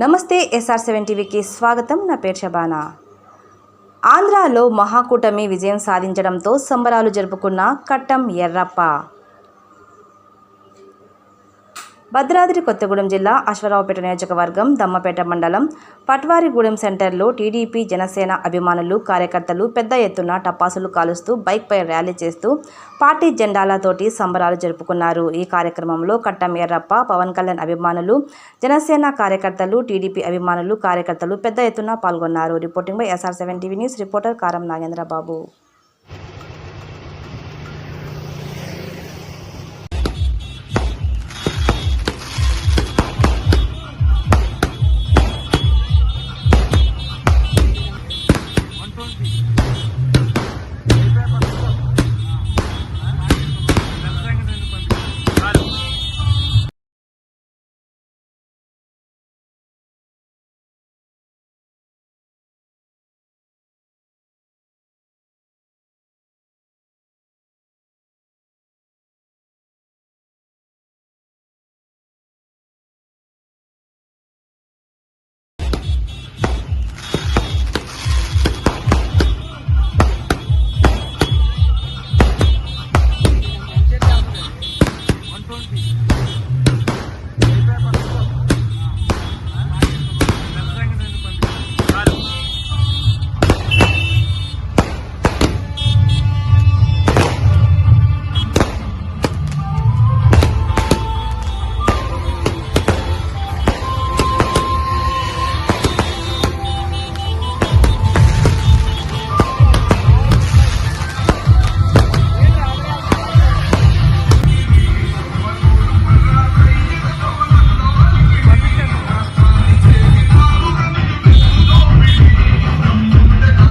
నమస్తే SR7 టీవీకి స్వాగతం. నా పేరు శబానా. ఆంధ్రాలో మహాకూటమి విజయం సాధించడంతో సంబరాలు జరుపుకున్న కట్టం ఎర్రప్ప. భద్రాద్రి కొత్తగూడెం జిల్లా అశ్వారావుపేట నియోజకవర్గం దమ్మపేట మండలం పట్వారిగూడెం సెంటర్లో టీడీపీ జనసేన అభిమానులు కార్యకర్తలు పెద్ద ఎత్తున టపాసులు కాలుస్తూ బైక్పై ర్యాలీ చేస్తూ పార్టీ జెండాలతోటి సంబరాలు జరుపుకున్నారు. ఈ కార్యక్రమంలో కట్టం ఎర్రప్ప, పవన్ కళ్యాణ్ అభిమానులు, జనసేన కార్యకర్తలు, టీడీపీ అభిమానులు, కార్యకర్తలు పెద్ద ఎత్తున పాల్గొన్నారు. Reporting by SR7 TV news reporter కారం నాగేంద్రబాబు.